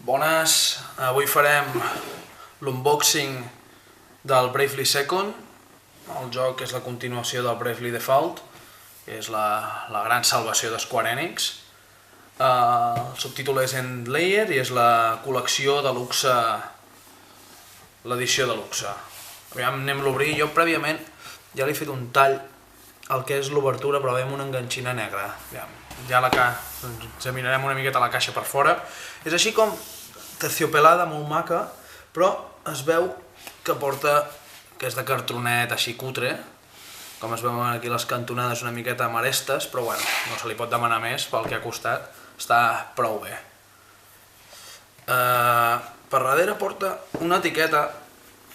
Bones, avui farem l'unboxing del Bravely Second. El joc és la continuació del Bravely Default, que és la gran salvació de Square Enix. El subtítol és Endlayer i és la col·lecció de luxe, l'edició de luxe. Aviam, anem a l'obrir. Jo prèviament ja li he fet un tall al que és l'obertura, però veiem una enganxina negra. Ja examinarem una miqueta la caixa per fora. És així com terciopelada, molt maca, però es veu que porta, que és de cartronet així cutre, com es veuen aquí les cantonades una miqueta amb arestes, però bueno, no se li pot demanar més pel que ha costat, està prou bé. Per darrere porta una etiqueta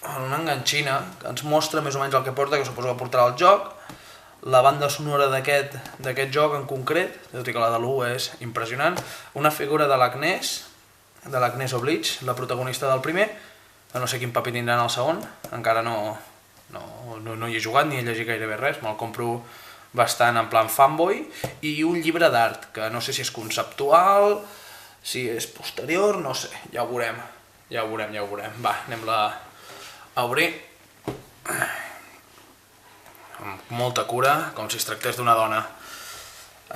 en una enganxina que ens mostra més o menys el que porta, que suposo que portarà el joc, la banda sonora d'aquest joc en concret, tot i que la de l'1 és impressionant, una figura de l'Agnès Oblige, la protagonista del primer, que no sé quin paper tindrà en el segon, encara no hi he jugat ni he llegit gairebé res, me'l compro bastant en plan fanboy, i un llibre d'art, que no sé si és conceptual, si és posterior, no sé, ja ho veurem. Va, anem-la a obrir. Amb molta cura, com si es tractés d'una dona.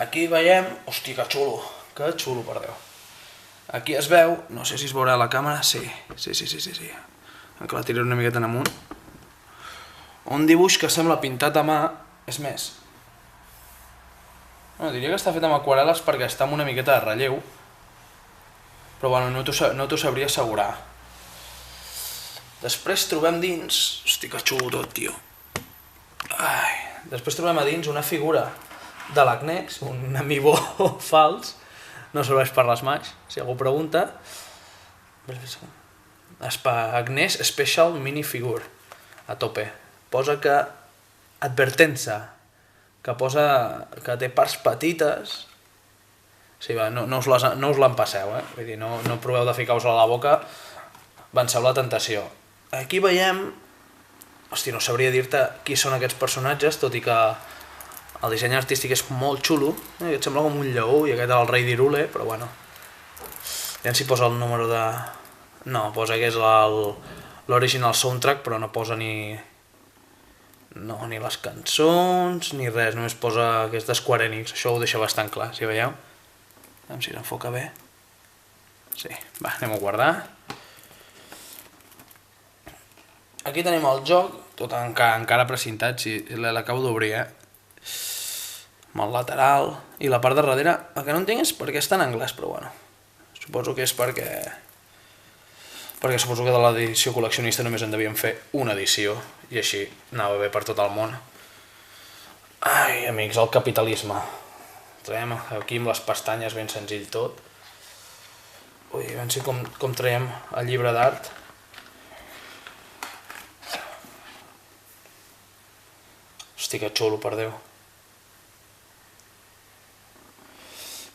Aquí veiem... Hòstia, que xulo, per Déu. Aquí es veu, no sé si es veurà a la càmera, sí. Que la tiraré una miqueta en amunt. Un dibuix que sembla pintat a mà, és més. Diria que està fet amb aquarel·les perquè està amb una miqueta de relleu, però bueno, no t'ho sabria assegurar. Després trobem dins... Hosti, que xulo tot, tio. Després trobem a dins una figura de l'Agnès, un amiibo fals, no serveix per les mans, si algú pregunta. Agnès Special Minifigure, a tope. Posa que advertença, que posa que té parts petites. Sí, va, no us l'empasseu, vull dir, no proveu de ficar-vos-la a la boca, venceu la tentació. Aquí veiem... Hòstia, no sabria dir-te qui són aquests personatges, tot i que el disseny artístic és molt xulo. Aquest sembla com un lleó i aquest és el rei d'Hyrule, però bueno. Aviam si posa el número de... No, posa que és l'original soundtrack, però no posa ni les cançons, ni res, només posa que és de Square Enix. Això ho deixa bastant clar, si veieu. Aviam si s'enfoca bé. Sí, va, anem a guardar. Aquí tenim el joc, tot encara precintat, si l'acabo d'obrir, amb el lateral, i la part de darrere, el que no entenc és per què està en anglès, però bueno, suposo que és perquè suposo que de l'edició col·leccionista només en devien fer una edició, i així anava bé per tot el món. Ai, amics, el capitalisme. Traiem aquí amb les pestanyes ben senzill tot. Ui, a veure si com traiem el llibre d'art. Hosti, que xulo, per Déu.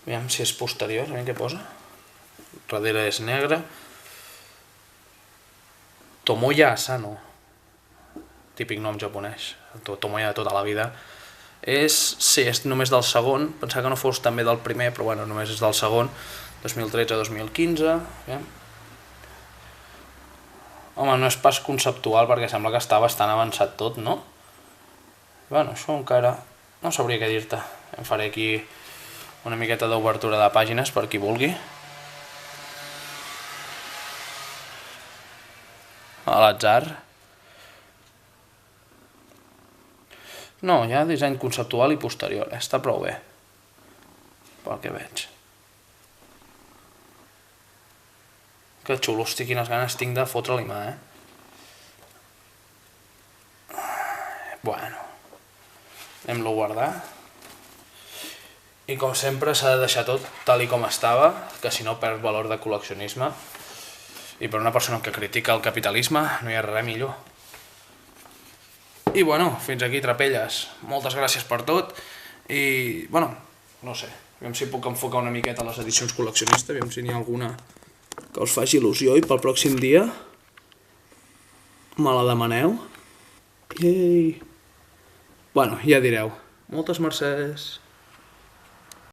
Aviam si és posterior, aviam què posa. Darrere és negre. Tomoya Asano. Típic nom japonès. Tomoya de tota la vida. Sí, és només del segon. Pensava que no fos també del primer, però bueno, només és del segon. 2013-2015. Home, no és pas conceptual perquè sembla que està bastant avançat tot, no? Bueno, això encara no sabria què dir-te. Em faré aquí una miqueta d'obertura de pàgines per qui vulgui. A l'atzar. No, hi ha disseny conceptual i posterior. Està prou bé, pel que veig. Que xulo, hosti, quines ganes tinc de fotre-li mà, Bueno. Anem-lo a guardar. I com sempre s'ha de deixar tot tal i com estava, que si no perd valor de col·leccionisme. I per una persona que critica el capitalisme no hi ha res millor. I bueno, fins aquí Trapelles. Moltes gràcies per tot. I bueno, no sé, aviam si puc enfocar una miqueta les edicions col·leccionistes, aviam si n'hi ha alguna que us faci il·lusió i pel pròxim dia me la demaneu. Ei. Bueno, ja direu. Moltes mercès.